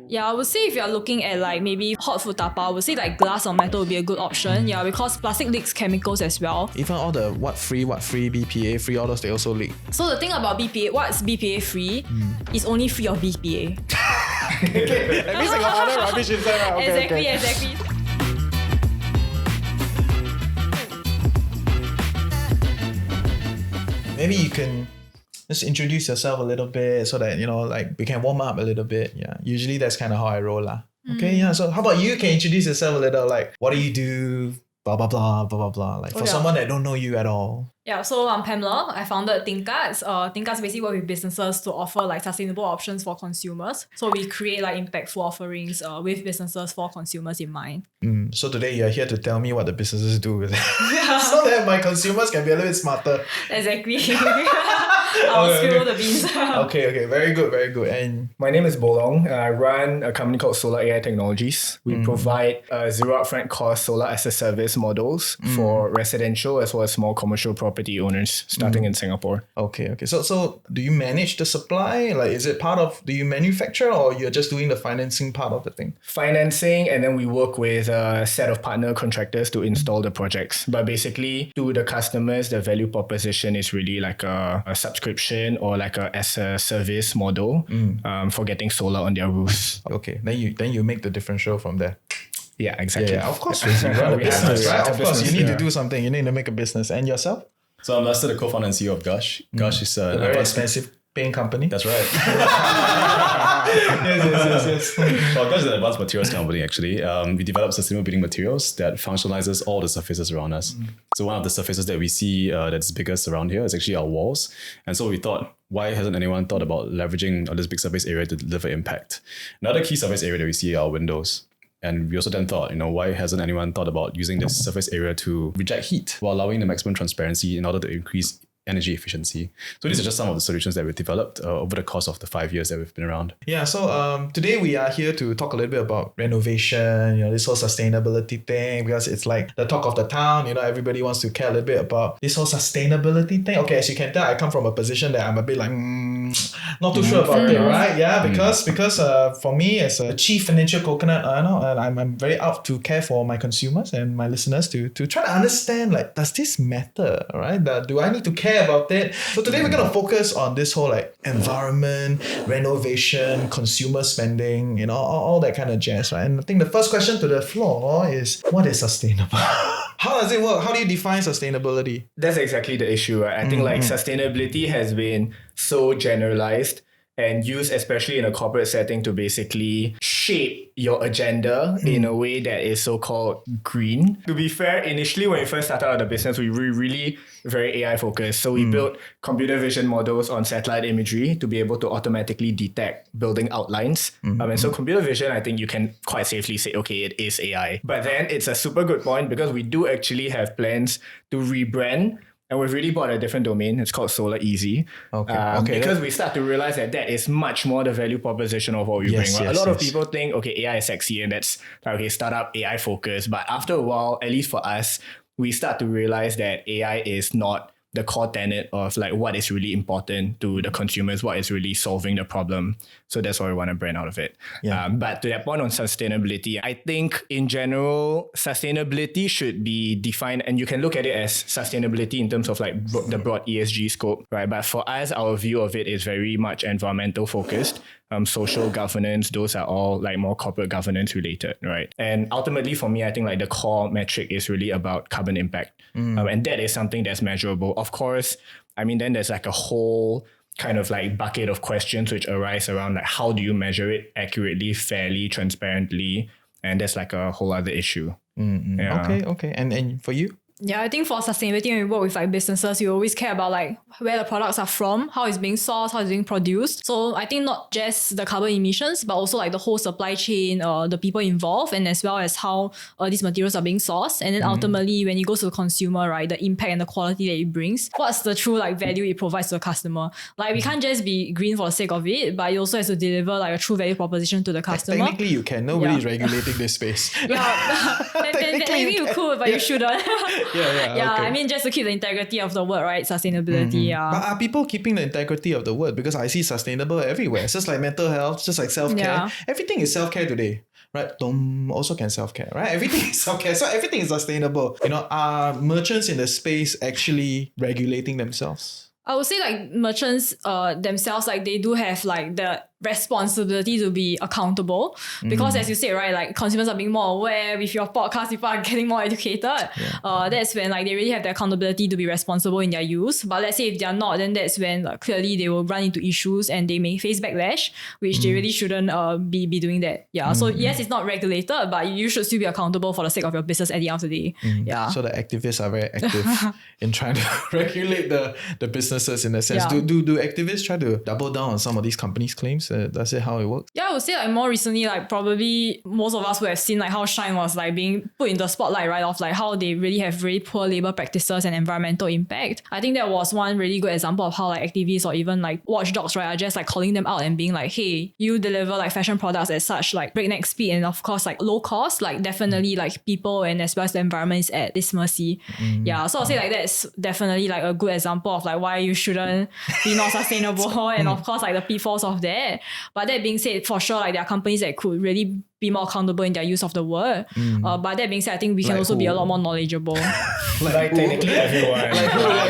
Yeah, I would say if you're looking at like maybe hot food tapa, I would say like glass or metal would be a good option. Yeah, because plastic leaks chemicals as well. Even all the what free, BPA free, all those they also leak. So the thing about BPA, what's BPA free is only free of BPA. Okay, at least I got other rubbish inside. Right? Okay, Exactly. Maybe you can just introduce yourself a little bit so that, like we can warm up a little bit. Yeah. Usually that's kind of how I roll. Okay, yeah. So how about you can introduce yourself a little, like what do you do? Blah, blah, blah, blah, blah, blah. Like for someone that don't know you at all. Yeah, so I'm Pamela. I founded Tingkats. Tingkats basically work with businesses to offer like sustainable options for consumers. So we create like impactful offerings with businesses for consumers in mind. So today you're here to tell me what the businesses do so that my consumers can be a little bit smarter. Exactly. I'll spill the beans. Okay. Very good. And my name is Bolong. I run a company called Solar AI Technologies. We provide zero upfront cost solar as a service models for residential as well as small commercial property owners starting in Singapore. Okay. So do you manage the supply? Like, is it do you manufacture or you're just doing the financing part of the thing? Financing, and then we work with a set of partner contractors to install the projects. But basically, to the customers, the value proposition is really like a subscription or like as a service model for getting solar on their roofs. Okay, then you make the differential from there. Yeah, exactly. Yeah, of course. You run a business, right? Of course, you need to do something. You need to make a business. And yourself? So I'm Lester, the co-founder and CEO of Gush. Gush is a very expensive paying company. That's right. Yes. Well, Gush is an advanced materials company, actually. We develop sustainable building materials that functionalizes all the surfaces around us. So one of the surfaces that we see that's biggest around here is actually our walls. And so we thought, why hasn't anyone thought about leveraging this big surface area to deliver impact? Another key surface area that we see are windows. And we also then thought, why hasn't anyone thought about using this surface area to reject heat while allowing the maximum transparency in order to increase energy efficiency? So these are just some of the solutions that we've developed over the course of the 5 years that we've been around. Yeah, so today we are here to talk a little bit about renovation, this whole sustainability thing, because it's like the talk of the town. Everybody wants to care a little bit about this whole sustainability thing. Okay, as you can tell, I come from a position that I'm a bit like, not too sure about it, right? Yeah, because for me as a chief financial coconut earner, I'm very out to care for my consumers and my listeners to try to understand, like, does this matter, right? Do I need to care about it? So today we're going to focus on this whole like environment, renovation, consumer spending, all that kind of jazz, right? And I think the first question to the floor is, what is sustainable? How does it work? How do you define sustainability? That's exactly the issue, right? I think like sustainability has been so generalized and used especially in a corporate setting to basically shape your agenda in a way that is so-called green. To be fair, initially when we first started out the business, we were really very AI focused. So we built computer vision models on satellite imagery to be able to automatically detect building outlines. And so computer vision, I think you can quite safely say, okay, it is AI. But then it's a super good point because we do actually have plans to rebrand. And we've really bought a different domain. It's called Solar Easy. Because we start to realize that is much more the value proposition of what we bring. Right? A lot of people think, okay, AI is sexy and that's like, okay, startup AI focused. But after a while, at least for us, we start to realize that AI is not the core tenet of like what is really important to the consumers, what is really solving the problem. So that's why we want to brand out of it. Yeah. But to that point on sustainability, I think in general, sustainability should be defined, and you can look at it as sustainability in terms of like the broad ESG scope, right? But for us, our view of it is very much environmental focused. Social governance, those are all like more corporate governance related, right? And ultimately for me, I think like the core metric is really about carbon impact. And that is something that's measurable. Of course, I mean, then there's like a whole kind of like bucket of questions which arise around like how do you measure it accurately, fairly, transparently? And that's like a whole other issue. Yeah. Okay. And for you? Yeah, I think for sustainability, when we work with like businesses, you always care about like where the products are from, how it's being sourced, how it's being produced. So I think not just the carbon emissions, but also like the whole supply chain, the people involved, and as well as how these materials are being sourced. And then ultimately, when it goes to the consumer, right, the impact and the quality that it brings, what's the true like value it provides to the customer? Like we can't just be green for the sake of it, but it also has to deliver like a true value proposition to the customer. Technically, you can. Nobody is regulating this space. Technically you could, but you shouldn't. Yeah, okay. I mean, just to keep the integrity of the word, right? Sustainability, yeah. But are people keeping the integrity of the word? Because I see sustainable everywhere. It's just like mental health, just like self-care. Yeah. Everything is self-care today. Right? Dom also can self-care, right? Everything is self-care. So everything is sustainable. Are merchants in the space actually regulating themselves? I would say like merchants themselves, like they do have like the responsibility to be accountable because as you said, right, like consumers are being more aware. With your podcast, people are getting more educated. That's when like they really have the accountability to be responsible in their use. But let's say if they're not, then that's when clearly they will run into issues and they may face backlash, which they really shouldn't be doing that. So yes, it's not regulated, but you should still be accountable for the sake of your business at the end of the day. So the activists are very active in trying to regulate the businesses in that sense. Yeah. Do activists try to double down on some of these companies' claims? That's it how it works? Yeah, I would say like more recently, like probably most of us would have seen like how Shine was like being put in the spotlight, right? Of like how they really have really poor labor practices and environmental impact. I think that was one really good example of how like activists or even like watchdogs, right, are just like calling them out and being like, hey, you deliver like fashion products at such like breakneck speed and of course like low cost, like definitely like people and as well as the environment is at this mercy. So I'll say like that's definitely like a good example of like why you shouldn't be not sustainable and of course like the pitfalls of that. But that being said, for sure, like there are companies that could really be more accountable in their use of the word. But that being said, I think we can also be a lot more knowledgeable. Like technically everyone.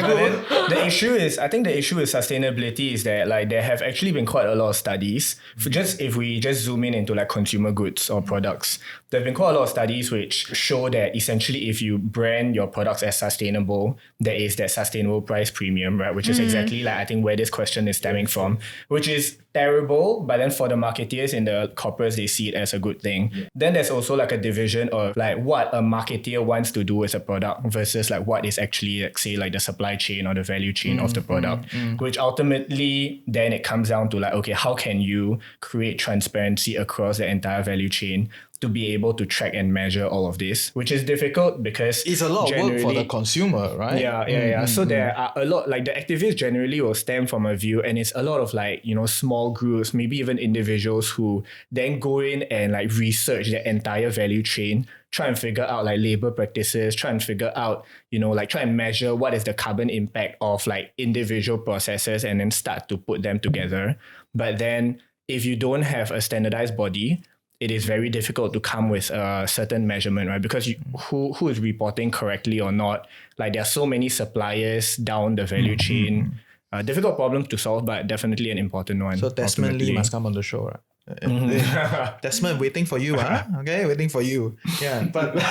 But then the issue is, I think the issue with sustainability is that like there have actually been quite a lot of studies. If we just zoom in into like consumer goods or products, there have been quite a lot of studies which show that essentially if you brand your products as sustainable, there is that sustainable price premium, right? Which is exactly like I think where this question is stemming from, which is terrible, but then for the marketeers and the corporates, they see it as a good thing. Then there's also like a division of like what a marketeer wants to do with a product versus like what is actually like say like the supply chain or the value chain of the product, which ultimately then it comes down to like, okay, how can you create transparency across the entire value chain to be able to track and measure all of this, which is difficult because it's a lot of work for the consumer, right? So there are a lot, like the activists generally will stem from a view, and it's a lot of like, small groups, maybe even individuals who then go in and like research the entire value chain, try and figure out like labor practices, try and figure out, like try and measure what is the carbon impact of like individual processes and then start to put them together. But then if you don't have a standardized body, it is very difficult to come with a certain measurement, right? Because who is reporting correctly or not? Like there are so many suppliers down the value chain. Difficult problem to solve, but definitely an important one. So Desmond Lee must come on the show, right? Desmond, waiting for you, huh? Okay, waiting for you. Yeah, but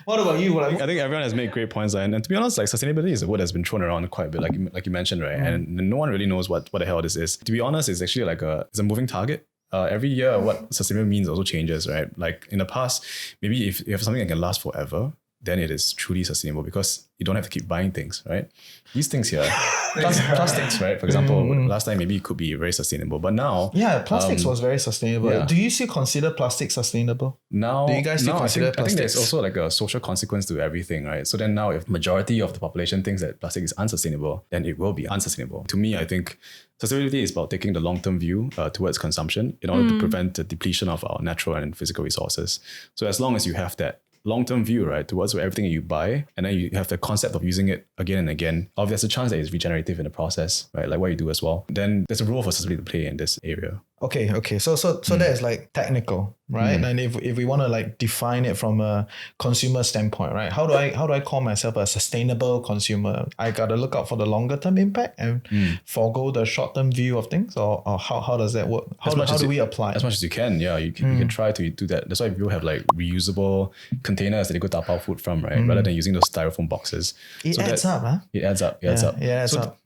what about you? I think everyone has made great points, and to be honest, like sustainability is a word that's been thrown around quite a bit, like you mentioned, right? And no one really knows what the hell this is. To be honest, it's actually like it's a moving target. Every year, what sustainable means also changes, right? Like in the past, maybe if you have something that can last forever, then it is truly sustainable because you don't have to keep buying things, right? These things here, plastics, right? For example, last time maybe it could be very sustainable, but now... Yeah, plastics was very sustainable. Yeah. Do you still consider plastic sustainable? Now, do you guys still consider I think plastics? there's also like a social consequence to everything, right? So then now if majority of the population thinks that plastic is unsustainable, then it will be unsustainable. To me, I think sustainability is about taking the long-term view towards consumption in order to prevent the depletion of our natural and physical resources. So as long as you have that long-term view, right, towards everything you buy, and then you have the concept of using it again and again, or there's a chance that it's regenerative in the process, right, like what you do as well, then there's a role for sustainability to play in this area. Okay. So that is like technical, right? And if we want to like define it from a consumer standpoint, right? How do I call myself a sustainable consumer? I gotta look out for the longer term impact and forego the short term view of things, or how does that work? How do we apply? As much as you can, yeah, you can try to do that. That's why people have like reusable containers that they go tapao food from, right? Rather than using those styrofoam boxes. It adds up, huh? It adds up.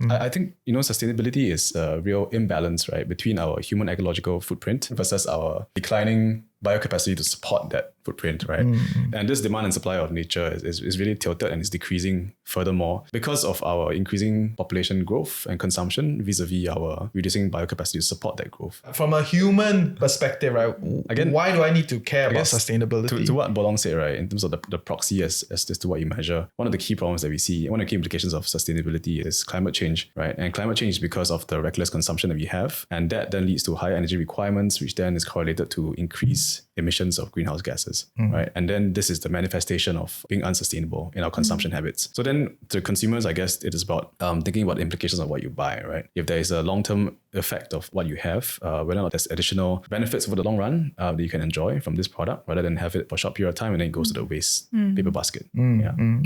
I think sustainability is a real imbalance, right, between our human ecological footprint versus our declining biocapacity to support that footprint, right? And this demand and supply of nature is really tilted and is decreasing furthermore because of our increasing population growth and consumption vis-a-vis our reducing biocapacity to support that growth. From a human perspective, right? Again, why do I need to care about sustainability? To what Bolong said, right, in terms of the proxy as to what you measure, one of the key problems that we see, one of the key implications of sustainability is climate change, right? And climate change is because of the reckless consumption that we have, and that then leads to higher energy requirements, which then is correlated to increased increase emissions of greenhouse gases, right? And then this is the manifestation of being unsustainable in our consumption habits. So then to consumers, I guess it is about thinking about the implications of what you buy, right? If there is a long-term effect of what you have, whether or not there's additional benefits over the long run that you can enjoy from this product, rather than have it for a short period of time and then it goes to the waste paper basket.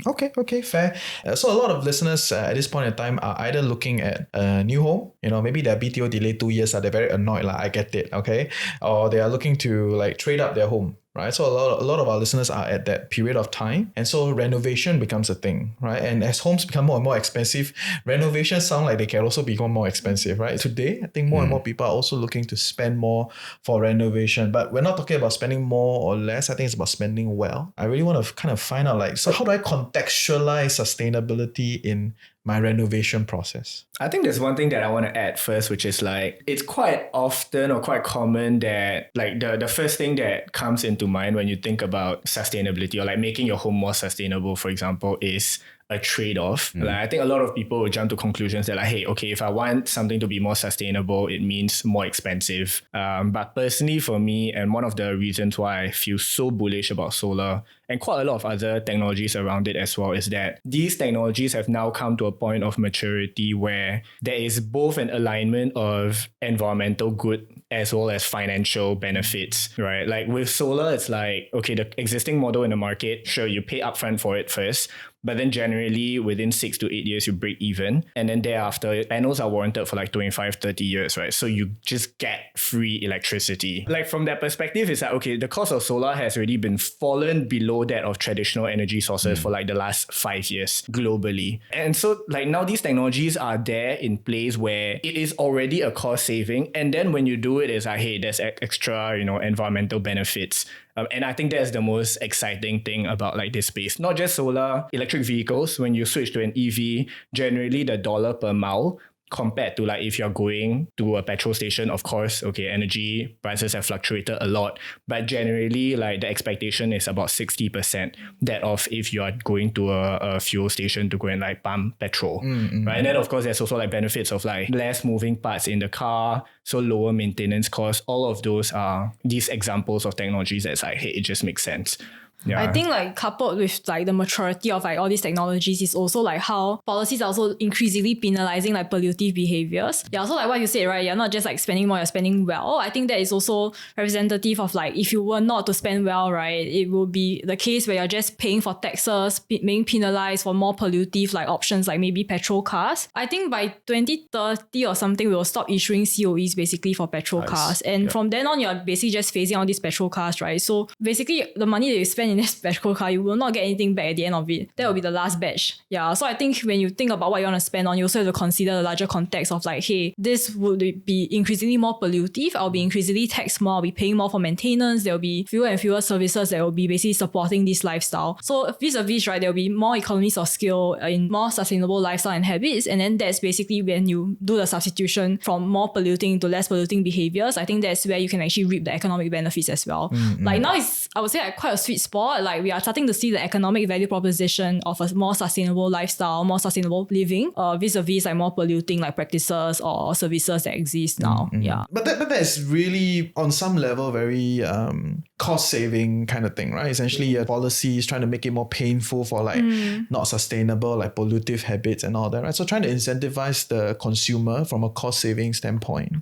Okay, fair. So a lot of listeners at this point in time are either looking at a new home, maybe their BTO delayed 2 years, they're very annoyed, I get it, okay? Or they are looking to like trade up their home. Right, so a lot of our listeners are at that period of time, and so renovation becomes a thing, right? And as homes become more and more expensive, renovations sound like they can also become more expensive, right? Today, I think more and more people are also looking to spend more for renovation, but we're not talking about spending more or less. I think it's about spending well. I really want to kind of find out, so how do I contextualize sustainability in my renovation process? I think there's one thing that I want to add first, which is it's quite often or quite common that the first thing that comes into mind when you think about sustainability or making your home more sustainable, for example, is a trade-off. I think a lot of people will jump to conclusions that hey, okay, if I want something to be more sustainable, it means more expensive. But personally for me, and one of the reasons why I feel so bullish about solar and quite a lot of other technologies around it as well, is that these technologies have now come to a point of maturity where there is both an alignment of environmental good as well as financial benefits, right? With solar, it's okay, the existing model in the market, sure, you pay upfront for it first, but then generally within 6 to 8 years, you break even. And then thereafter, panels are warranted for 25, 30 years, right? So you just get free electricity. From that perspective, it's okay, the cost of solar has already been fallen below that of traditional energy sources for the last 5 years globally. And so now these technologies are there in place where it is already a cost saving. And then when you do it, it's hey, there's extra, environmental benefits. And I think that's the most exciting thing about this space. Not just solar, electric vehicles. When you switch to an EV, generally the dollar per mile compared to if you're going to a petrol station, of course, okay, energy prices have fluctuated a lot, but generally the expectation is about 60% that of if you are going to a fuel station to go and pump petrol, right? And then of course there's also benefits of less moving parts in the car, so lower maintenance costs. All of those are these examples of technologies that's hey, it just makes sense. Yeah. I think coupled with the maturity of all these technologies is also how policies are also increasingly penalizing pollutive behaviors. Yeah, so what you said, right? You're not just spending more, you're spending well. I think that is also representative of if you were not to spend well, right, it will be the case where you're just paying for taxes, being penalized for more pollutive options maybe petrol cars. I think by 2030 or something, we will stop issuing COEs basically for petrol cars. And from then on, you're basically just phasing out these petrol cars, right? So basically the money that you spend in this petrol car, you will not get anything back at the end of it. That will be the last batch. Yeah. So I think when you think about what you want to spend on, you also have to consider the larger context of hey, this would be increasingly more pollutive. I'll be increasingly taxed more. I'll be paying more for maintenance. There will be fewer and fewer services that will be basically supporting this lifestyle. So vis-a-vis, right, there will be more economies of scale in more sustainable lifestyle and habits. And then that's basically when you do the substitution from more polluting to less polluting behaviors. I think that's where you can actually reap the economic benefits as well. Now it's, I would say, quite a sweet spot. We are starting to see the economic value proposition of a more sustainable lifestyle, more sustainable living, vis-a-vis more polluting practices or services that exist now. Yeah. But that is really on some level very cost saving kind of thing, right? Essentially, policies trying to make it more painful for not sustainable, pollutive habits and all that, right? So trying to incentivize the consumer from a cost saving standpoint,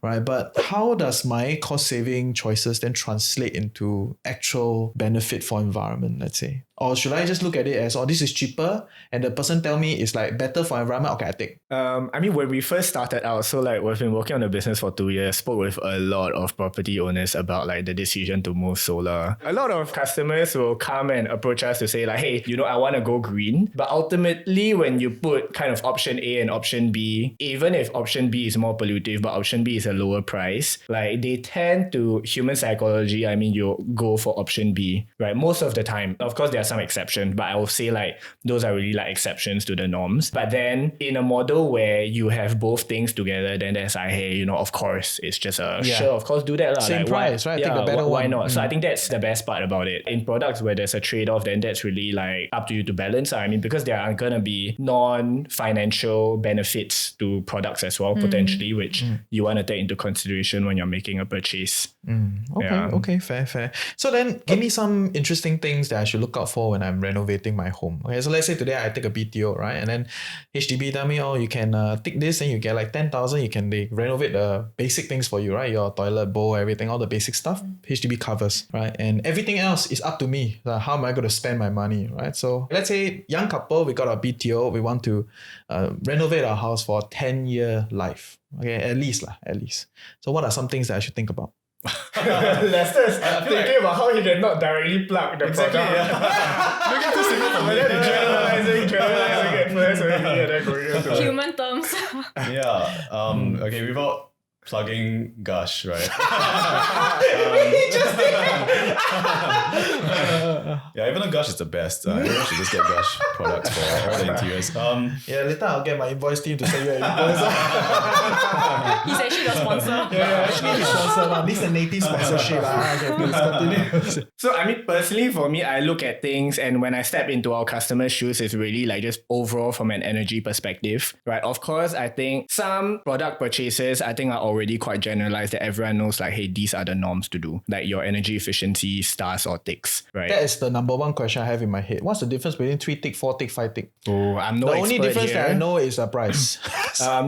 right? But how does my cost saving choices then translate into actual benefit for environment, let's say? Or should I just look at it as, this is cheaper and the person tell me it's better for environment? Okay, I take. I mean, when we first started out, so we've been working on the business for 2 years, spoke with a lot of property owners about the decision to move solar. A lot of customers will come and approach us to say hey, I want to go green. But ultimately, when you put kind of option A and option B, even if option B is more pollutive, but option B is a lower price, they tend to, human psychology, I mean, you go for option B, right? Most of the time. Of course, there are some exceptions, but I will say those are really exceptions to the norms. But then in a model where you have both things together, then there's hey, of course, it's just sure, of course, do that. Same price, right? Yeah, take the better why one. not? not. So I think that's the best part about it. In products where there's a trade-off, then that's really like up to you to balance. I mean, because there are going to be non-financial benefits to products as well, potentially, which you want to take into consideration when you're making a purchase. Okay, fair. So then give me some interesting things that I should look out for when I'm renovating my home. Okay, so let's say today I take a BTO, right? And then HDB tell me, oh, you can tick this and you get like 10,000. They renovate the basic things for you, right? Your toilet bowl, everything, all the basic stuff, HDB covers, right? And everything else is up to me. How am I going to spend my money, right? So let's say young couple, we got a BTO, we want to renovate our house for a 10-year life. Okay, at least. So what are some things that I should think about? Lester's thinking about how he cannot directly plug the product. Looking too simple for me. Generalizing it first already and then going into Human terms. Yeah. Okay, without plugging Gush, right? Yeah, even though Gush is the best, everyone should just get Gush products for all the interiors. Yeah, later I'll get my invoice team to send you an invoice. He's actually the sponsor. Yeah, actually he's sponsor. This is a native sponsorship. Okay, please continue. So I mean, personally for me, I look at things and when I step into our customer's shoes, it's really like just overall from an energy perspective, right? Of course, I think some product purchases are already quite generalized that everyone knows like, hey, these are the norms to do. Like your energy efficiency, stars or ticks, right? That is the number one question I have in my head. What's the difference between 3 tick, 4 tick, 5 tick? Oh, I'm no The expert only difference here. that I know is the price.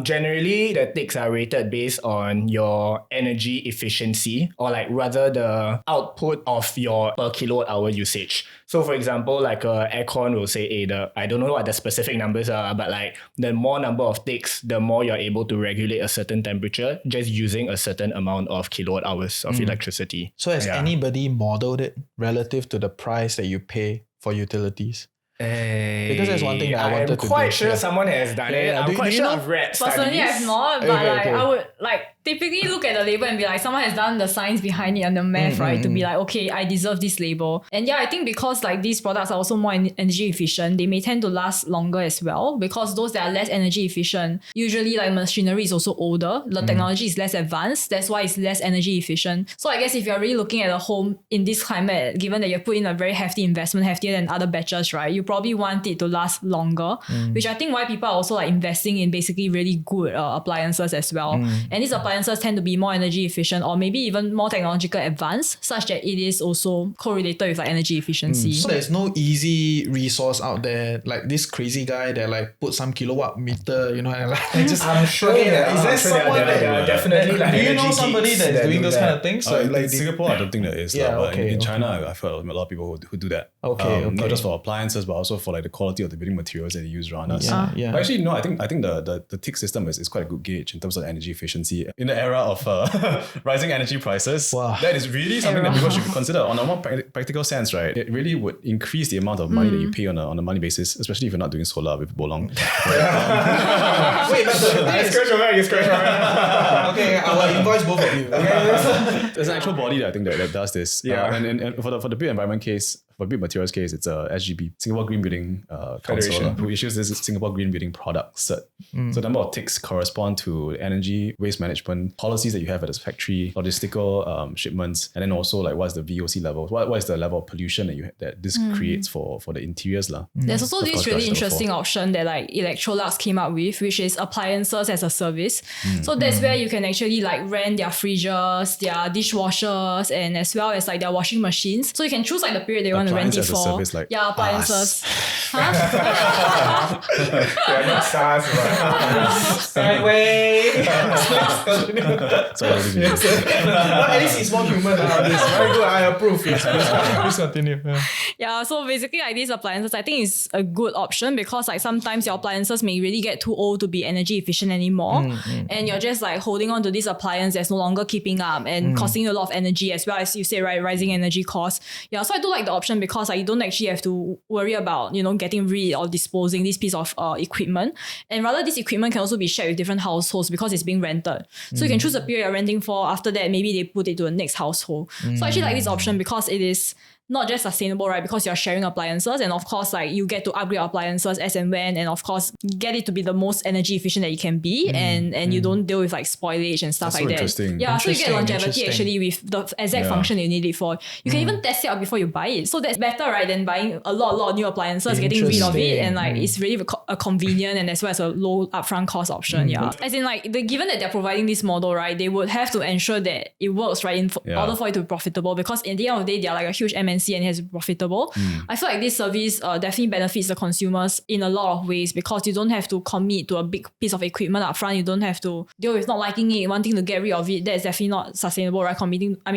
Generally, the ticks are rated based on your energy efficiency or like rather the output of your per kilowatt hour usage. So for example, like a aircon will say, I don't know what the specific numbers are, but like the more number of ticks, the more you're able to regulate a certain temperature just using a certain amount of kilowatt hours of electricity. So has anybody modeled it relative to the price that you pay for utilities? Because that's one thing that I wanted to do. I'm quite sure someone has done it. I'm quite sure I've read Personally, studies. I've not, but I would typically look at the label and be like, someone has done the science behind it and the math, right? To be like, okay, I deserve this label. And I think because like these products are also more energy efficient, they may tend to last longer as well, because those that are less energy efficient, usually like machinery is also older, the technology is less advanced, that's why it's less energy efficient. So I guess if you're really looking at a home in this climate, given that you put in a very hefty investment, heftier than other batches, right? You probably want it to last longer, which I think why people are also like investing in basically really good appliances as well. And these appliances tend to be more energy efficient or maybe even more technological advanced, such that it is also correlated with like energy efficiency. So there's no easy resource out there like this crazy guy that like put some kilowatt meter, and like just I'm sure is there someone that definitely like do you know energy somebody geeks that's that doing do those that. kind of things? So In Singapore, I don't think there is. Yeah, but okay, in China, I've heard of a lot of people who do that. Okay. Not just for appliances, but also for like the quality of the building materials that they use around us. Yeah. But actually, no, I think the tick system is quite a good gauge in terms of energy efficiency. In the era of rising energy prices, that is really something that people should consider on a more practical sense, right? It really would increase the amount of money that you pay on a monthly basis, especially if you're not doing solar with Bolong. Wait, but You scratch my back. okay, I will invoice both of you. There's an actual body that I think that does this. Yeah. And for the built environment case, for built materials case, it's a SGB, Singapore Green Building Council, who issues this Singapore Green Building Product Cert. So the number of ticks correspond to energy waste management policies that you have at this factory, logistical shipments, and then also like what's the VOC level? What is the level of pollution that this creates for the interiors lah? There's also Of this course, really Gush interesting option that like Electrolux came up with, which is appliances as a service. So that's where you can actually like rent their freezers, their dishwashers, and as well as like their washing machines. So you can choose like the period they want to rent it Appliance as a for. service, like appliances. They're not stars, Skyway. So what do you mean? At least it's more human than this. Very good, I approve. Please continue. Yeah, so basically like these appliances, I think is a good option because like sometimes your appliances may really get too old to be energy efficient anymore. And you're just like holding on to this appliance that's no longer keeping up and costing you a lot of energy, as well as you say, right, rising energy costs. Yeah, so I do like the option because like you don't actually have to worry about, getting rid or disposing this piece of equipment. And rather this equipment can also be shared with different households because it's being rented. So you can choose a period you're renting for. After that, maybe they put it to the next household. So I actually like this option because it is not just sustainable, right? Because you're sharing appliances, and of course, like you get to upgrade appliances as and when, and of course, get it to be the most energy efficient that you can be, and you don't deal with like spoilage and stuff That's like so that. interesting. Yeah, so you get longevity Interesting. actually with the exact function you need it for. You can even test it out before you buy it. So that's better, right, than buying a lot of new appliances, getting rid of it, and like it's really a convenient and as well as a low upfront cost option. Yeah, as in like given that they're providing this model, right, they would have to ensure that it works, right, in order for it to be profitable. Because in the end of the day, they're like a huge MNC and it has to be profitable. I feel like this service definitely benefits the consumers in a lot of ways because you don't have to commit to a big piece of equipment up front. You don't have to deal with not liking it, wanting to get rid of it. That's definitely not sustainable, right?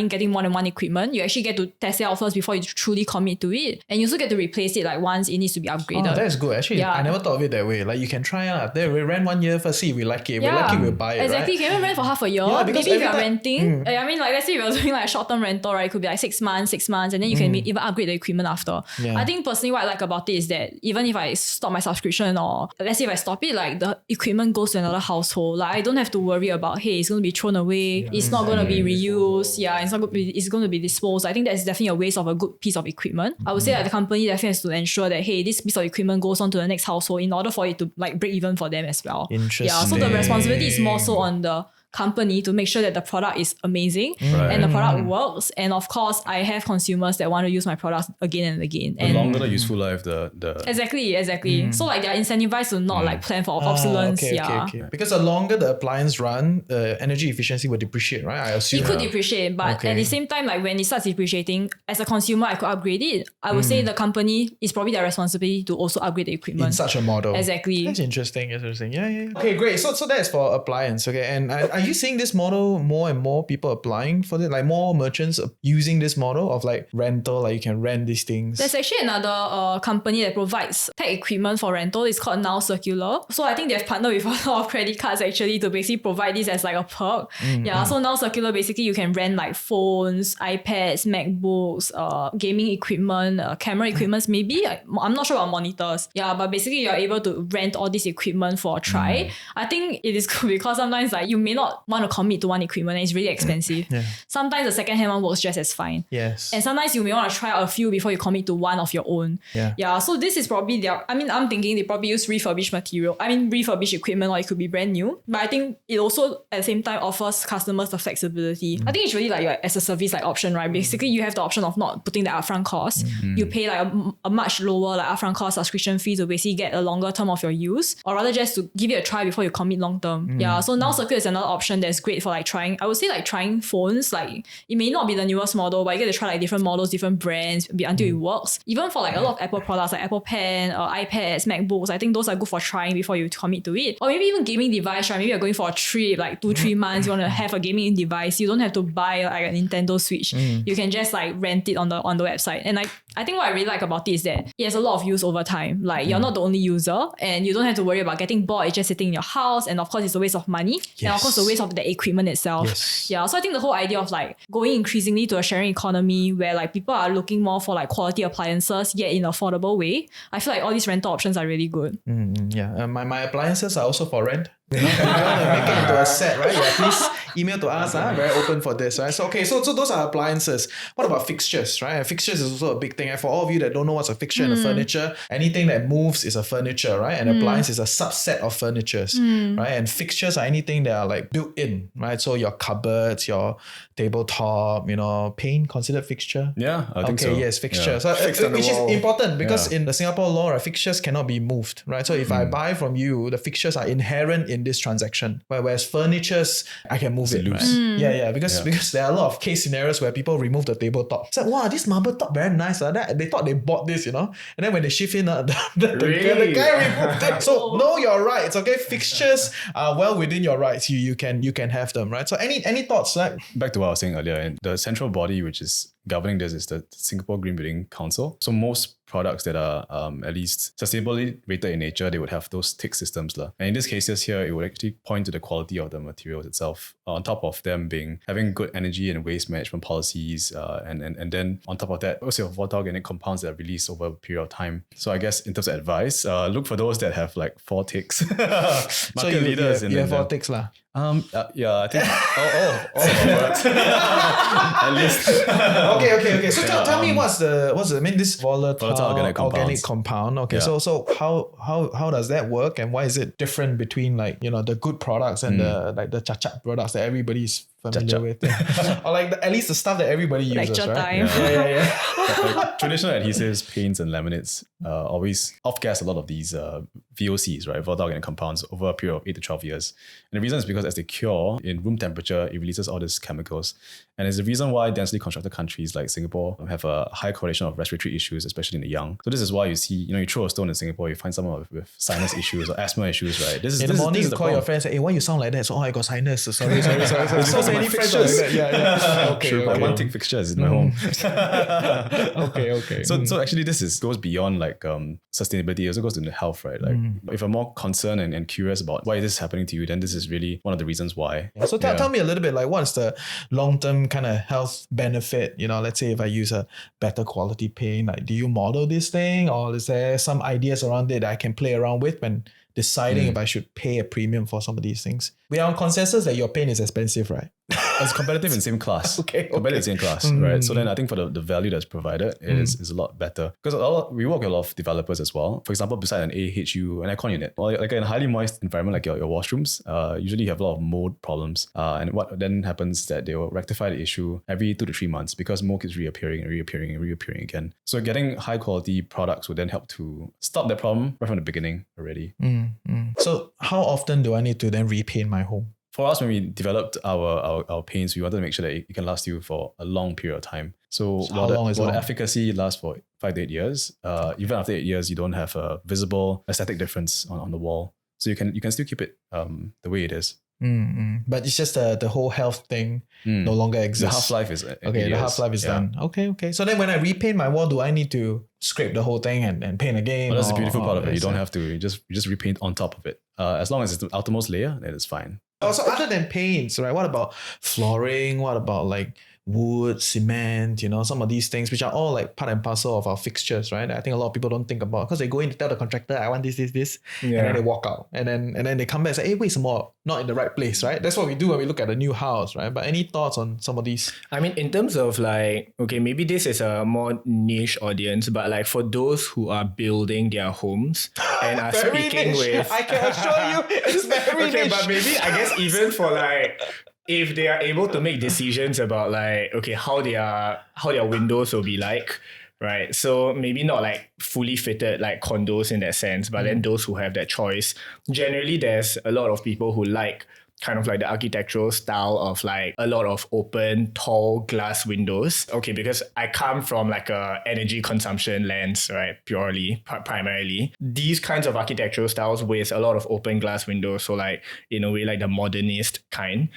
Getting more than one equipment. You actually get to test it out first before you truly commit to it. And you also get to replace it like once it needs to be upgraded. Oh, that's good. Actually, I never thought of it that way. Like you can try out. Then we rent 1 year first, see if we like it. If we like it, we'll buy it. Exactly. Right? You can even rent for half a year. Yeah, Maybe because if you're every renting, like let's say if you're doing like a short-term rental, right? It could be like 6 months, and then you can even upgrade the equipment after. Yeah. I think personally what I like about it is that even if I stop my subscription or let's say if I stop it, like the equipment goes to another household. Like I don't have to worry about, hey, it's going to be thrown away. It's not going to be reused. Yeah, it's going to be disposed. I think that's definitely a waste of a good piece of equipment. I would say that the company definitely has to ensure that, hey, this piece of equipment goes on to the next household in order for it to like break even for them as well. Interesting. Yeah, so the responsibility is more so on the company to make sure that the product is amazing and the product works. And of course, I have consumers that want to use my products again and again. The longer the useful life, the Exactly. So like they're incentivized to not like plan for obsolescence. Okay. Because the longer the appliance run, energy efficiency will depreciate, right? I assume. It could depreciate, but at the same time, like when it starts depreciating, as a consumer, I could upgrade it. I would say the company is probably their responsibility to also upgrade the equipment. In such a model. Exactly. That's interesting. Yeah. Okay, great. So that's for appliance. Okay, and are you seeing this model more and more people applying for it? Like more merchants using this model of like rental, like you can rent these things? There's actually another company that provides tech equipment for rental. It's called Now Circular. So I think they've partnered with a lot of credit cards actually to basically provide this as like a perk. So Now Circular, basically you can rent like phones, iPads, MacBooks, gaming equipment, camera equipments maybe. I'm not sure about monitors. Yeah, but basically you're able to rent all this equipment for a try. I think it is good because sometimes like you may not want to commit to one equipment and it's really expensive. Sometimes the second-hand one works just as fine. Yes. And sometimes you may want to try out a few before you commit to one of your own. Yeah. So this is probably I'm thinking they probably use refurbished refurbished equipment, or it could be brand new. But I think it also at the same time offers customers the flexibility. I think it's really like your as a service like option, right? Basically you have the option of not putting the upfront cost. You pay like a much lower like upfront cost subscription fee to basically get a longer term of your use, or rather just to give it a try before you commit long term. Yeah. So Now Circular is another option that's great for like trying. I would say like trying phones. Like it may not be the newest model, but you get to try like different models, different brands until it works. Even for like a lot of Apple products like Apple Pen, iPads, MacBooks, I think those are good for trying before you commit to it. Or maybe even gaming device, right? Maybe you're going for a trip like 2-3 months, you want to have a gaming device. You don't have to buy like a Nintendo Switch. You can just like rent it on the website. And I think what I really like about it is that it has a lot of use over time. Like you're not the only user and you don't have to worry about getting bored. It's just sitting in your house, and of course it's a waste of money. And of course a waste of the equipment itself. Yeah. So I think the whole idea of like going increasingly to a sharing economy where like people are looking more for like quality appliances yet in an affordable way, I feel like all these rental options are really good. My appliances are also for rent. You want to make it into a set, right? Yeah, please email to us. Very open for this, right? So those are appliances. What about fixtures, right? Fixtures is also a big thing. And for all of you that don't know what's a fixture in a furniture, anything that moves is a furniture, right? And appliance is a subset of furnitures, right? And fixtures are anything that are like built in, right? So your cupboards, your tabletop, paint considered fixture? Yeah, I think so. Yes, fixtures. So, which is important because in the Singapore law, right, fixtures cannot be moved, right? So if I buy from you, the fixtures are inherent in this transaction. Whereas furnitures, I can move it, right? Because there are a lot of case scenarios where people remove the tabletop. It's like, wow, this marble top very nice. They thought they bought this, And then when they shift in, the guy removed it. So know your rights, okay? Fixtures are well within your rights. You can have them, right? So any thoughts? Right? Back to what I was saying earlier, and the central body which is governing this is the Singapore Green Building Council. So most products that are at least sustainably rated in nature, they would have those tick systems. And in these cases here, it would actually point to the quality of the materials itself, on top of them having good energy and waste management policies, and then on top of that, also volatile organic compounds that are released over a period of time. So I guess in terms of advice, look for those that have like 4 ticks. Market leaders. You have 4 ticks lah. Yeah, I think at least. Okay. So tell me what's the I mean this volatile organic compound. Okay, Yeah. so how does that work, and why is it different between like the good products and the cha products that everybody's familiar with, or like at least the stuff that everybody uses, Lecture right? time. Yeah. Like, traditional adhesives, paints, and laminates always off-gas a lot of these VOCs, right, volatile organic compounds, over a period of 8 to 12 years. And the reason is because as they cure in room temperature, it releases all these chemicals. And it's the reason why densely constructed countries like Singapore have a high correlation of respiratory issues, especially in the young. So this is why you see, you throw a stone in Singapore, you find someone with sinus issues or asthma issues, right? In the morning, you call your friends, say, hey, why you sound like that? So, I got sinus. Sorry. So many friends are like that. Yeah. Okay. My one tick fixtures in my home. Okay. So actually this goes beyond like sustainability. It also goes into health, right? Like if you're more concerned and curious about why this is happening to you, then this is really one of the reasons why. So tell me a little bit, like what's the long-term kind of health benefit? Let's say if I use a better quality paint, like do you model this thing, or is there some ideas around it that I can play around with when deciding if I should pay a premium for some of these things? We are on consensus that your paint is expensive, right? It's competitive in same class. Competitive in same class, right? So then I think for the value that's provided is a lot better. Because we work with a lot of developers as well. For example, beside an AHU, an aircon unit, or like in a highly moist environment like your washrooms, usually you have a lot of mold problems. And what then happens is that they will rectify the issue every 2 to 3 months because mold is reappearing again. So getting high quality products would then help to stop that problem right from the beginning already. So how often do I need to then repaint my home? For us, when we developed our paints, we wanted to make sure that it can last you for a long period of time. So how long is long? The efficacy lasts for 5 to 8 years. Even after 8 years, you don't have a visible aesthetic difference on the wall. So you can still keep it the way it is. But it's just the whole health thing no longer exists. The half-life is the half-life is done. Okay. So then when I repaint my wall, do I need to scrape the whole thing and paint again? Well, that's the beautiful part of it. You don't have to. You just repaint on top of it. As long as it's the outermost layer, then it's fine. Also, other than paints, right? What about flooring? What about like wood, cement, some of these things, which are all like part and parcel of our fixtures, right? I think a lot of people don't think about, because they go in to tell the contractor, I want this, and then they walk out. And then they come back and say, hey, wait, some more, not in the right place, right? That's what we do when we look at a new house, right? But any thoughts on some of these? I mean, in terms of like, okay, maybe this is a more niche audience, but like for those who are building their homes and are speaking niche. with... I can assure you, it's very okay, niche. but maybe, I guess even for like... if they are able to make decisions about like, okay, how their windows will be like, right? So maybe not like fully fitted like condos in that sense, but then those who have that choice, generally there's a lot of people who like kind of like the architectural style of like a lot of open, tall glass windows. Okay, because I come from like a energy consumption lens, right? Primarily. These kinds of architectural styles with a lot of open glass windows, so like in a way like the modernist kind,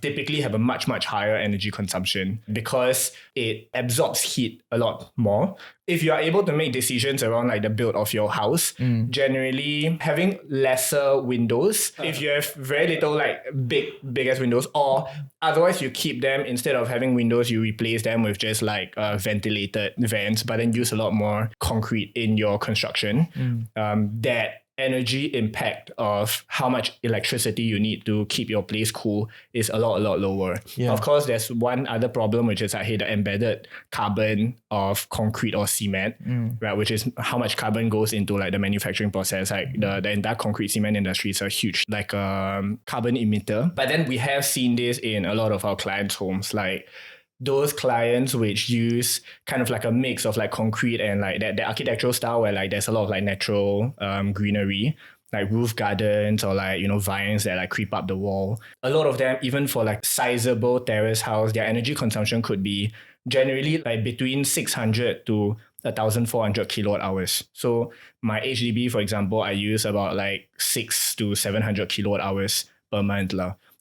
typically have a much, much higher energy consumption because it absorbs heat a lot more. If you are able to make decisions around like the build of your house, generally having lesser windows, if you have very little like big ass windows, or otherwise you keep them, instead of having windows, you replace them with just like ventilated vents, but then use a lot more concrete in your construction. That energy impact of how much electricity you need to keep your place cool is a lot lower. Yeah. Of course, there's one other problem, which is the embedded carbon of concrete or cement, right? Which is how much carbon goes into like the manufacturing process. Like the entire concrete cement industry is a huge like carbon emitter. But then we have seen this in a lot of our clients' homes, like those clients which use kind of like a mix of like concrete and like the architectural style where like there's a lot of like natural greenery, like roof gardens or like, vines that like creep up the wall. A lot of them, even for like sizable terrace house, their energy consumption could be generally like between 600 to 1,400 kilowatt hours. So my HDB, for example, I use about like 600 to 700 kilowatt hours per month.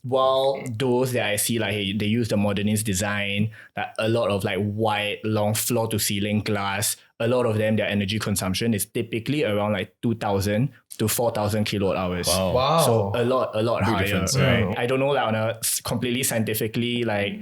While those that I see, like they use the modernist design, like a lot of like wide, long floor to ceiling glass, a lot of them, their energy consumption is typically around like 2,000 to 4,000 kilowatt hours. Wow. So a lot Big higher, difference. right? I don't know, like on a completely scientifically like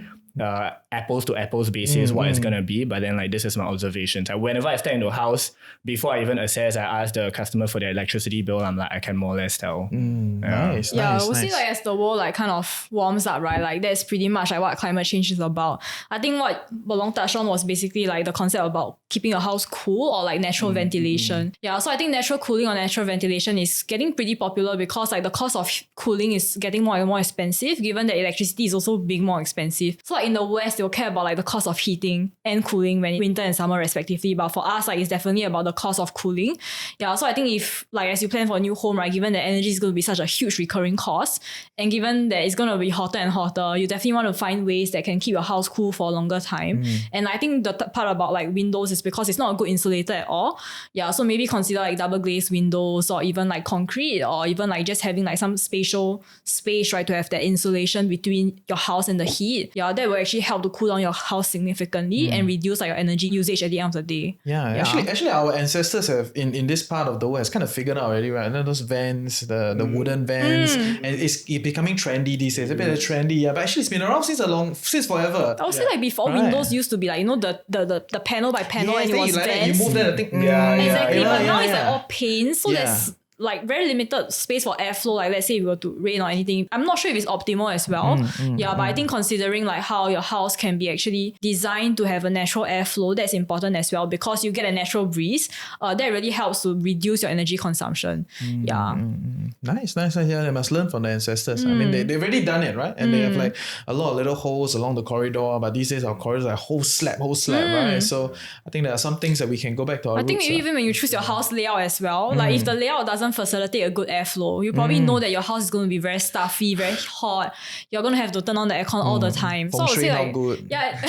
apples to apples basis what it's gonna be, but then like this is my observations. Like, whenever I step into a house, before I even assess, I ask the customer for their electricity bill. I'm like, I can more or less tell. Nice. Yeah, nice, we'll see nice. like as the world like kind of warms up, right? Like that's pretty much like what climate change is about. I think what Bolong touched on was basically like the concept about keeping a house cool or like natural ventilation. Yeah, so I think natural cooling or natural ventilation is getting pretty popular because like the cost of cooling is getting more and more expensive given that electricity is also being more expensive. So like in the West, they'll care about like the cost of heating and cooling when winter and summer respectively. But for us, like it's definitely about the cost of cooling. Yeah, so I think if like as you plan for a new home, right, given that energy is going to be such a huge recurring cost, and given that it's going to be hotter and hotter, you definitely want to find ways that can keep your house cool for a longer time. And I think the part about like windows is because it's not a good insulator at all. Yeah, so maybe consider like double glazed windows or even like concrete or even like just having like some spatial space, right, to have that insulation between your house and the heat. Yeah, that will actually help to cool down your house significantly and reduce like your energy usage at the end of the day. Yeah, actually our ancestors have in this part of the world has kind of figured out already, right? You know, those vans, the wooden vans, and it's becoming trendy these days. A bit trendy, yeah. But actually, it's been around since forever. I would say like before windows used to be like, you know, the panel by panel and it then was you like that, vans. you move that, I think. Exactly, but now it's yeah. like all panes, so there's like very limited space for airflow. Like let's say if we were to rain or anything, I'm not sure if it's optimal as well. But I think considering like how your house can be actually designed to have a natural airflow, that's important as well because you get a natural breeze. That really helps to reduce your energy consumption. Nice. Yeah, they must learn from their ancestors. I mean, they've already done it, right? And they have like a lot of little holes along the corridor. But these days our corridors are whole slab, right? So I think there are some things that we can go back to our I think roots, maybe even when you choose your house layout as well, like if the layout doesn't facilitate a good airflow, you probably know that your house is going to be very stuffy, very hot. You're going to have to turn on the aircon all the time. So I would say like, good. yeah,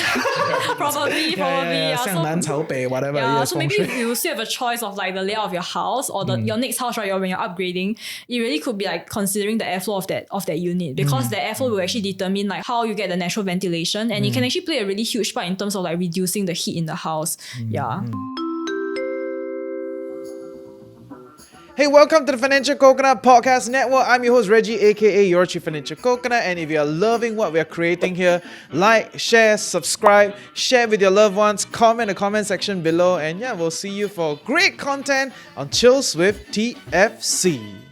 probably. Whatever. Yeah, Yes, so maybe if you still have a choice of like the layout of your house or your next house, right, when you're upgrading, it really could be like considering the airflow of that unit because the airflow will actually determine like how you get the natural ventilation and it can actually play a really huge part in terms of like reducing the heat in the house. Hey, welcome to the Financial Coconut Podcast Network. I'm your host, Reggie, aka your Chief Financial Coconut. And if you're loving what we're creating here, like, share, subscribe, share with your loved ones, comment in the comment section below. And yeah, we'll see you for great content on Chills with TFC.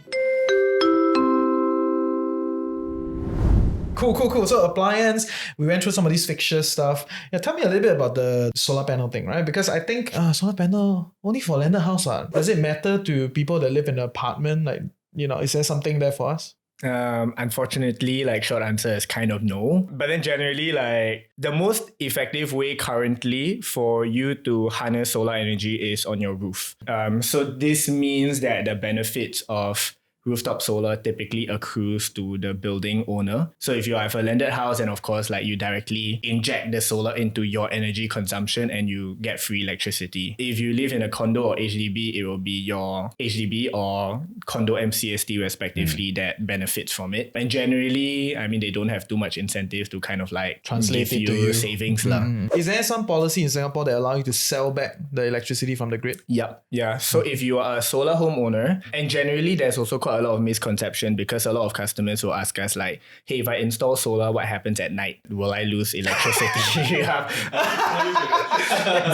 Cool. So appliance, we went through some of these fixtures stuff. Yeah, tell me a little bit about the solar panel thing, right? Because I think solar panel only for landed house. Does it matter to people that live in an apartment? Like, you know, is there something there for us? Unfortunately, like short answer is kind of no. But then generally, like the most effective way currently for you to harness solar energy is on your roof. So this means that the benefits of rooftop solar typically accrues to the building owner. So if you have a landed house, and of course, like you directly inject the solar into your energy consumption and you get free electricity. If you live in a condo or HDB, it will be your HDB or condo MCST respectively that benefits from it. And generally, I mean, they don't have too much incentive to kind of like translate give it to you. Savings. Is there some policy in Singapore that allow you to sell back the electricity from the grid? Yep. Yeah. So if you are a solar homeowner, and generally there's also quite a lot of misconception because a lot of customers will ask us like, hey, if I install solar, what happens at night? Will I lose electricity?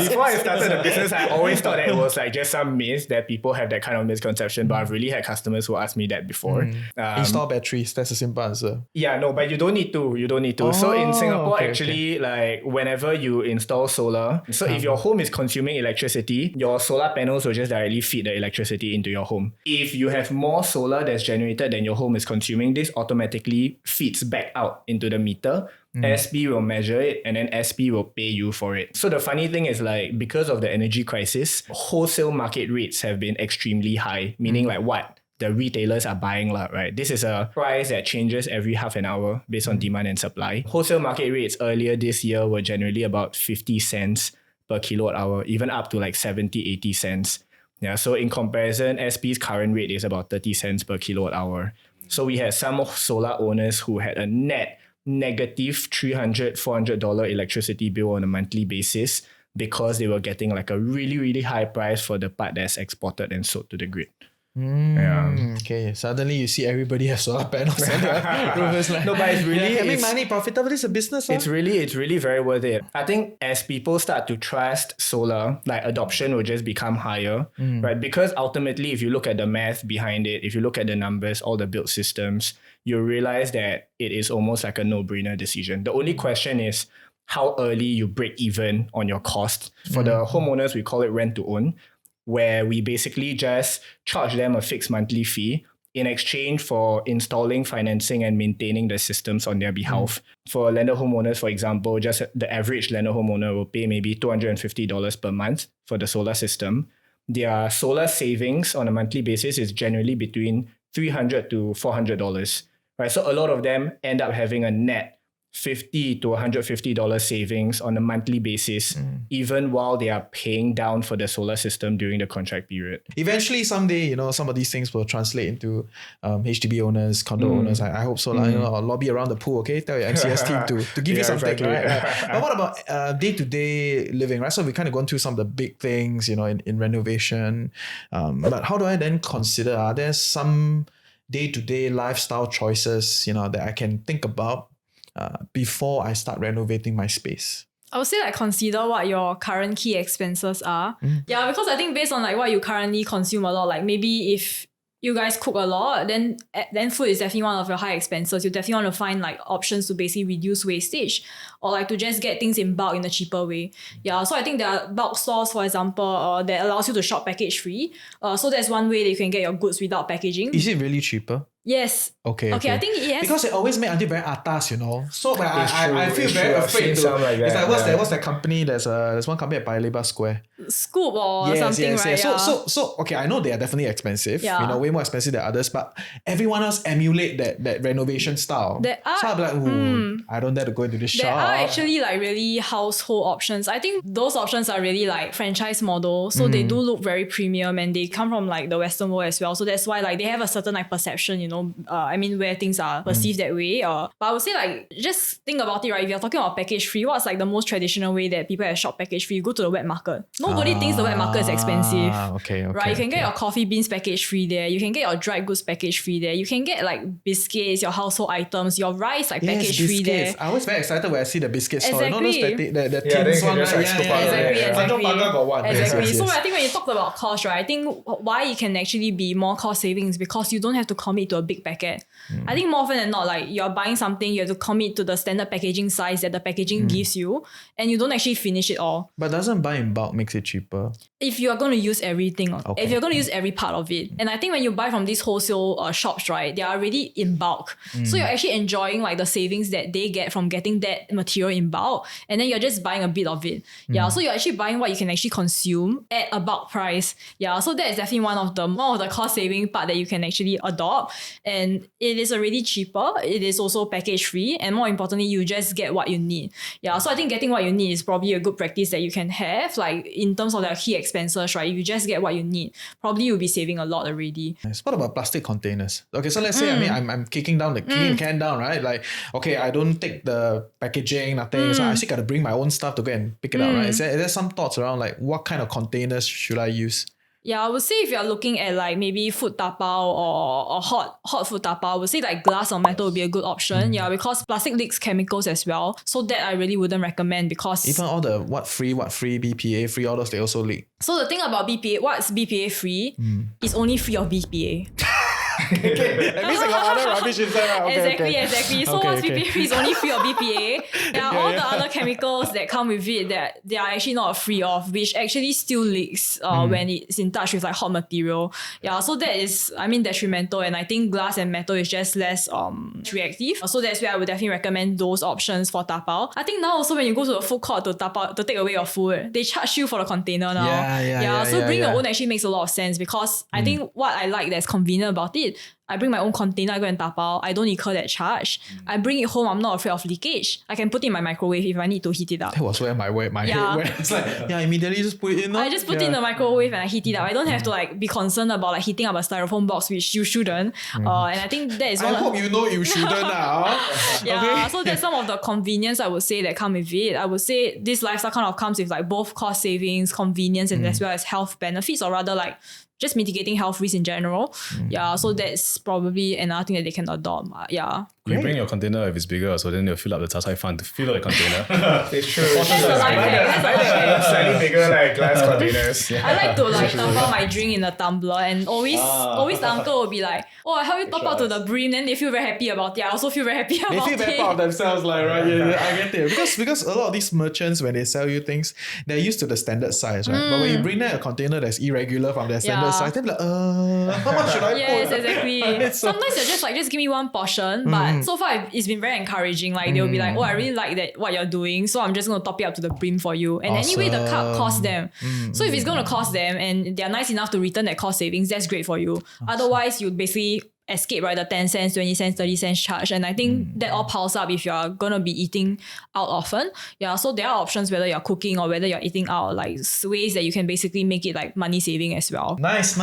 Before I started the business, I always thought that it was like just some myth that people have that kind of misconception, but I've really had customers who asked me that before. Install batteries, that's a simple answer. Yeah, no, but you don't need to. So in Singapore, like whenever you install solar, so if your home is consuming electricity, your solar panels will just directly feed the electricity into your home. If you have more solar that's generated than your home is consuming, this automatically feeds back out into the meter. SP will measure it and then SP will pay you for it. So the funny thing is like because of the energy crisis, wholesale market rates have been extremely high, meaning like what? The retailers are buying, right? This is a price that changes every half an hour based on demand and supply. Wholesale market rates earlier this year were generally about 50 cents per kilowatt hour, even up to like 70, 80 cents. Yeah, so in comparison, SP's current rate is about 30 cents per kilowatt hour. So we had some solar owners who had a net negative $300, $400 electricity bill on a monthly basis because they were getting like a really, really high price for the part that's exported and sold to the grid. Okay, suddenly you see everybody has solar panels on their roofs. Like, No, but it's really can make it's- money, profitable. It's a business. It's really very worth it. I think as people start to trust solar, like adoption will just become higher, right? Because ultimately, if you look at the math behind it, if you look at the numbers, all the built systems, you realize that it is almost like a no-brainer decision. The only question is how early you break even on your cost. For the homeowners, we call it rent to own, where we basically just charge them a fixed monthly fee in exchange for installing, financing, and maintaining the systems on their behalf. For lender homeowners, for example, just the average lender homeowner will pay maybe $250 per month for the solar system. Their solar savings on a monthly basis is generally between $300 to $400, right? So a lot of them end up having a net $50 to $150 savings on a monthly basis, even while they are paying down for the solar system during the contract period. Eventually, someday, some of these things will translate into HDB owners, condo owners. I hope so. I'll lobby around the pool, okay? Tell your MCS team to give you something, exactly. right? But what about day-to-day living, right? So we kind of gone through some of the big things, in renovation. But how do I then consider, are there some day-to-day lifestyle choices, that I can think about before I start renovating my space? I would say consider what your current key expenses are. Yeah, because I think based on what you currently consume a lot, maybe if you guys cook a lot, then food is definitely one of your high expenses. You definitely want to find options to basically reduce wastage or to just get things in bulk in a cheaper way. Yeah, so I think there are bulk stores, for example, that allows you to shop package free. So that's one way that you can get your goods without packaging. Is it really cheaper? Yes. Okay. I think it has. Because it always make until very atas, So I feel It's very true. I've afraid seen to. some like It's that, what's that company? There's one company at Paya Lebar Square. Scoop or something, right? Yes. Yeah. So okay, I know they are definitely expensive. Yeah. Way more expensive than others, but everyone else emulate that renovation style. So I'll be like, I don't dare to go into this There shop. are actually really household options. I think those options are really franchise model. So they do look very premium and they come from the Western world as well. So that's why they have a certain perception, where things are perceived that way. But I would say just think about it, right? If you're talking about package free, what's the most traditional way that people have shop package free? You go to the wet market. Nobody thinks the wet market is expensive. Okay. Right? You can get your coffee beans package free there. You can get your dried goods package free there. You can get biscuits, your household items, your rice package free there. I always very excited when I see the biscuit store. Exactly. The then tins you can one, just right? scoop out Exactly. Tanjong Pagar got one. Exactly. Yes. So I think when you talk about cost, right, I think why it can actually be more cost savings because you don't have to commit to a big packet. I think more often than not, you're buying something, you have to commit to the standard packaging size that the packaging gives you, and you don't actually finish it all. But doesn't buy in bulk makes it cheaper? If you are going to use everything, Okay. if you're going to use every part of it. And I think when you buy from these wholesale shops, right, they are already in bulk. So you're actually enjoying the savings that they get from getting that material in bulk. And then you're just buying a bit of it. Yeah. So you're actually buying what you can actually consume at a bulk price. Yeah. So that is definitely one of the cost saving part that you can actually adopt. And it is already cheaper. It is also package free. And more importantly, you just get what you need. Yeah. So I think getting what you need is probably a good practice that you can have. In terms of their key expenses, right? If you just get what you need, probably you'll be saving a lot already. Nice. What about plastic containers? Okay, so let's say I'm kicking the can down, right? Okay, I don't take the packaging, nothing. So I still gotta bring my own stuff to go and pick it up, right? Is there some thoughts around what kind of containers should I use? Yeah, I would say if you're looking at maybe food tapao or hot food tapao, I would say glass or metal would be a good option. Yeah, because plastic leaks chemicals as well. So that I really wouldn't recommend because Even all the what free, BPA free, all those they also leak. So the thing about BPA, what's BPA free is only free of BPA. That means I got other rubbish inside, right? Exactly. So what's BPA free is only free of BPA. There are all the other chemicals that come with it that they are actually not free of, which actually still leaks when it's in touch with hot material. Yeah, so that is, detrimental. And I think glass and metal is just less reactive. So that's where I would definitely recommend those options for tapao. I think now also when you go to a food court to tapao to take away your food, they charge you for the container now. So bring your own actually makes a lot of sense because I think what I like that's convenient about it, I bring my own container, I go and tapao. I don't incur that charge. I bring it home, I'm not afraid of leakage. I can put it in my microwave if I need to heat it up. That was where my head went. It's like, immediately just put it in. I just put it in the microwave and I heat it up. I don't have to like be concerned about like heating up a styrofoam box, which you shouldn't. And I think that is I hope you know you shouldn't now. So that's some of the convenience I would say that come with it. I would say this lifestyle kind of comes with like both cost savings, convenience, and as well as health benefits, or rather like just mitigating health risks in general. So that's probably another thing that they can adopt. You bring your container if it's bigger, so then you'll fill up the Tasai fund to fill up the container. It's true. That's the life hack. That's the Slightly bigger like glass containers. I like to like top up my drink in a tumbler, and always the uncle will be like, oh, I help you top up to the brim, then they feel very happy about it. I also feel very happy about it. They feel very proud of themselves, like, right? I get it. Because a lot of these merchants, when they sell you things, they're used to the standard size, right? But when you bring them a container that's irregular from their standard size, they're like, how much should I put? Yes, exactly. Sometimes they're just like, just give me one portion. But so far, it's been very encouraging. Like, they'll be like, oh, I really like that what you're doing, so I'm just going to top it up to the brim for you. And anyway, the cup costs them. So if it's going to cost them and they're nice enough to return that cost savings, that's great for you. Otherwise, you basically escape, right, the 10 cents, 20 cents, 30 cents charge. And I think that all piles up if you're going to be eating out often. So there are options whether you're cooking or whether you're eating out, like ways that you can basically make it like money saving as well. Nice.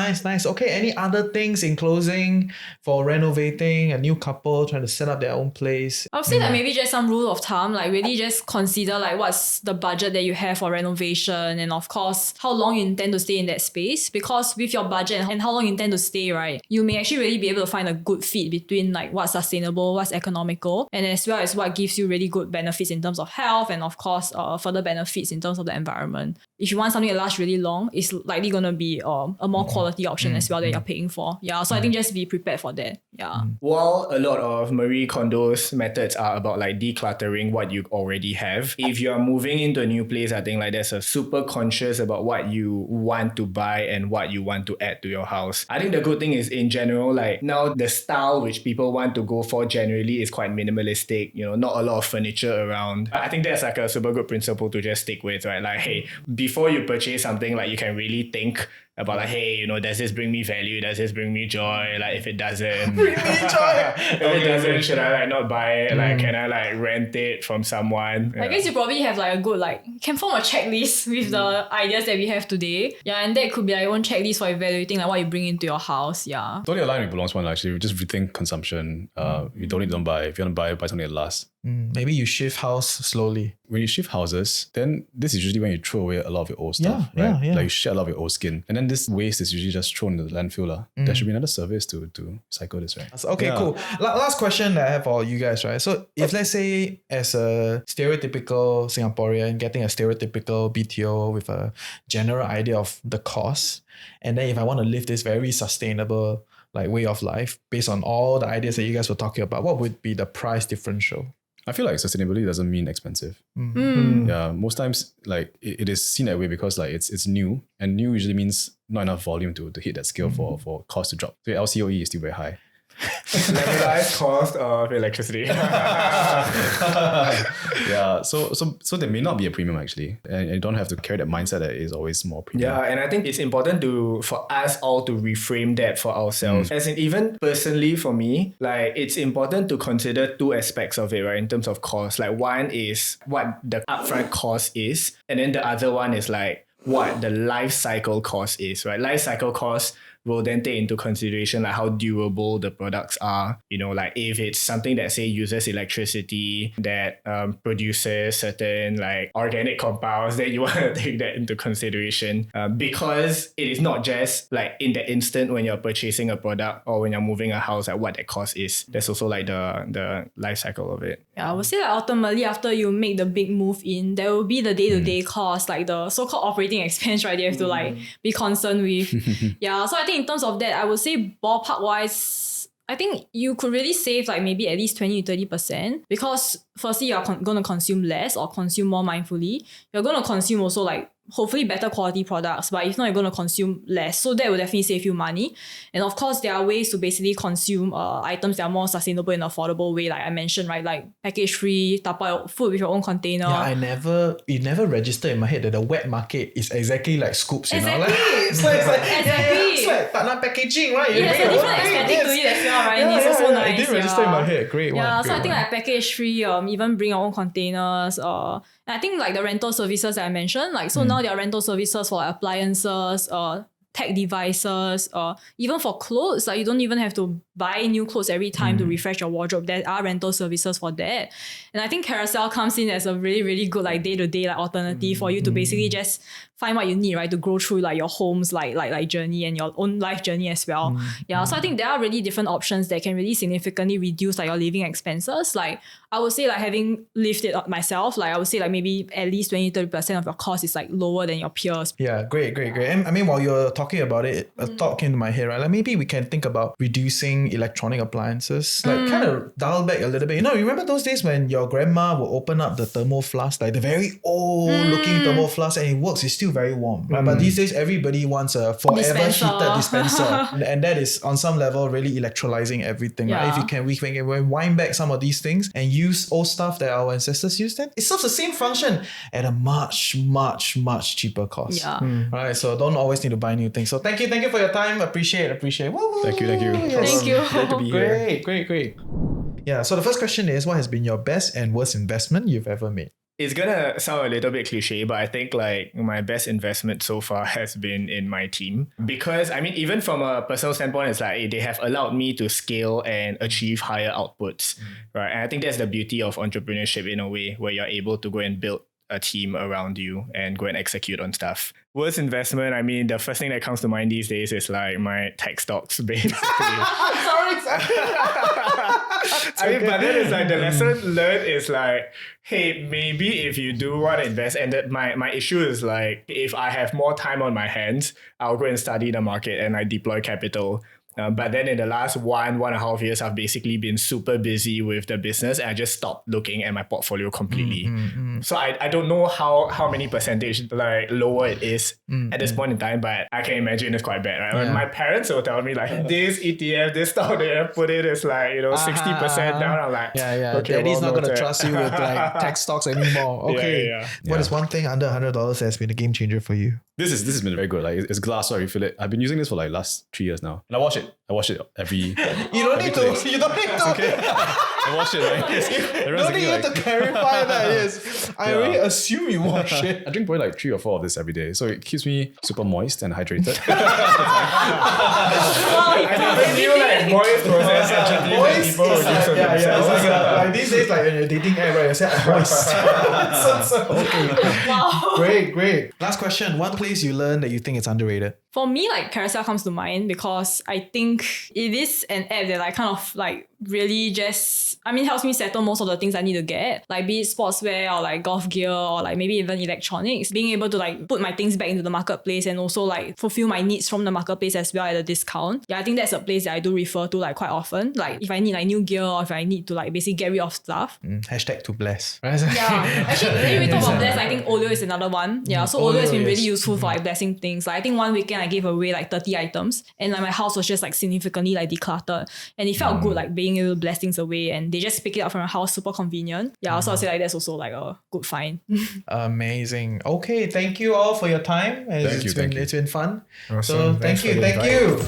Okay, any other things in closing for renovating a new couple trying to set up their own place? I would say that maybe just some rule of thumb, like really just consider like what's the budget that you have for renovation, and of course how long you intend to stay in that space, because with your budget and how long you intend to stay, right, you may actually really be able to find a good fit between like what's sustainable, what's economical, and as well as what gives you really good benefits in terms of health, and of course further benefits in terms of the environment. If you want something that lasts really long, it's likely going to be a more quality option as well that you're paying for. So I think just be prepared for that. While a lot of Marie Kondo's methods are about like decluttering what you already have, if you're moving into a new place, I think like there's a super conscious about what you want to buy and what you want to add to your house. I think the good thing is in general, like now the style which people want to go for generally is quite minimalistic, not a lot of furniture around. I think that's like a super good principle to just stick with, right? Like, hey, before you purchase something, like you can really think about like, hey, does this bring me value? Does this bring me joy? Like if it doesn't, Bring me joy! if it doesn't, should I like not buy it? Like can I like rent it from someone? I guess you probably have like a good you can form a checklist with the ideas that we have today. And that could be like your own checklist for evaluating like what you bring into your house. Totally aligned with Bolong's one actually. We just rethink consumption. You don't buy. If you want to buy something that lasts. Maybe you shift house slowly. When you shift houses, then this is usually when you throw away a lot of your old stuff, right? Like you shed a lot of your old skin. And then this waste is usually just thrown into the landfill. There should be another service to cycle this, right? Okay, cool. Last question that I have for you guys, right? So if let's say as a stereotypical Singaporean getting a stereotypical BTO with a general idea of the cost, and then if I want to live this very sustainable like way of life based on all the ideas that you guys were talking about, what would be the price differential? I feel like sustainability doesn't mean expensive. Yeah, most times like it is seen that way because like it's new, and new usually means not enough volume to hit that scale for cost to drop. So LCOE is still very high. Levelized cost of electricity. Yeah, so there may not be a premium actually, and you don't have to carry that mindset that is always more premium. Yeah, and I think it's important for us all to reframe that for ourselves. As in, even personally for me, like it's important to consider two aspects of it, right? In terms of cost, like one is what the upfront cost is, and then the other one is like what the life cycle cost is, right? Life cycle cost will then take into consideration like how durable the products are. Like if it's something that say uses electricity, that produces certain like organic compounds, then you want to take that into consideration because it is not just like in the instant when you're purchasing a product or when you're moving a house, like what that cost is. There's also like the life cycle of it. I would say that ultimately after you make the big move in, there will be the day-to-day cost, like the so-called operating expense, right? You have to like be concerned with. So I think in terms of that, I would say ballpark wise, I think you could really save like maybe at least 20 to 30% because firstly, you're going to consume less or consume more mindfully. You're going to consume also like hopefully better quality products, but if not, you're going to consume less. So that will definitely save you money. And of course, there are ways to basically consume items that are more sustainable and affordable way, like I mentioned, right? Like package free, tap out food with your own container. Yeah, it never registered in my head that the wet market is exactly like Scoops, you know? Like, it's like tanah packaging, right? It has a different aesthetic to it as well, right? And it's also nice. It didn't register in my head. Great one. Yeah, so I think like package free, even bring your own containers, and I think like the rental services that I mentioned, like so now there are rental services for like appliances, tech devices, even for clothes, like you don't even have to buy new clothes every time to refresh your wardrobe. There are rental services for that. And I think Carousel comes in as a really, really good like day-to-day like alternative for you to basically just find what you need, right? To go through like your home's like journey and your own life journey as well. Yeah. So I think there are really different options that can really significantly reduce like your living expenses. Like I would say like having lived it myself, like I would say like maybe at least 20-30% of your cost is like lower than your peers. Yeah, great. And I mean, while you're talking about it, a thought came to my head, right? Like maybe we can think about reducing electronic appliances, like kind of dial back a little bit. You know, remember those days when your grandma will open up the thermo flask, like the very old looking thermo flask, and it works, it's still very warm, right? But these days, everybody wants a forever heated dispenser. And that is on some level really electrolyzing everything, right? If we can wind back some of these things and use old stuff that our ancestors used, then it serves the same function at a much, much, much cheaper cost. Right? So don't always need to buy new things. So thank you for your time. Appreciate. Woo-hoo. Thank you. Yes. Thank you. Glad to be here. Great. Yeah, so the first question is, what has been your best and worst investment you've ever made? It's gonna sound a little bit cliche, but I think like my best investment so far has been in my team. Because I mean, even from a personal standpoint, it's like they have allowed me to scale and achieve higher outputs, right? And I think that's the beauty of entrepreneurship in a way, where you're able to go and build a team around you and go and execute on stuff. Worst investment, I mean, the first thing that comes to mind these days is like my tech stocks, basically. Sorry. I mean, but then it's like the lesson learned is like, hey, maybe if you do want to invest, and that my issue is like, if I have more time on my hands, I'll go and study the market and I deploy capital. But then in the last 1.5 years, I've basically been super busy with the business, and I just stopped looking at my portfolio completely. So I don't know how many percentage like lower it is at this point in time, but I can imagine it's quite bad, right? When my parents will tell me like this ETF, this stock they have put it is like 60% down. I'm like, okay, Daddy's not gonna trust you with like tech stocks anymore. Okay, what is one thing under $100 has been a game changer for you? This has been very good. Like it's glass, so I refill it. I've been using this for like last 3 years now, and I wash it every. You don't need to. Okay. I wash it, right? You don't need to clarify that. Yes, I already assume you wash it. I drink probably like 3 or 4 of this every day, so it keeps me super moist and hydrated. I never knew like moist process such a thing that people would use on themselves. Like these days, like when you're dating app, right? You say moist. Okay. Wow. Great. Last question. One place you learned that you think it's underrated. For me, like Carousel comes to mind because I think it is an app that I kind of like really just, I mean, helps me settle most of the things I need to get, like be it sportswear or like golf gear or like maybe even electronics. Being able to like put my things back into the marketplace and also like fulfill my needs from the marketplace as well at a discount. Yeah, I think that's a place that I do refer to like quite often. Like if I need like new gear or if I need to like basically get rid of stuff. Hashtag to bless. Right? Yeah, actually, when we talk about bless, I think Olio is another one. Yeah, so Olio has been really useful for like blessing things. Like I think one weekend I gave away like 30 items and like my house was just like significantly like decluttered, and it felt good like being able to bless things away, and they just pick it up from your house, super convenient. Yeah, so I'll say like that's also like a good find. Amazing. Okay, thank you all for your time. Thank you. It's been fun. Awesome. So thank you.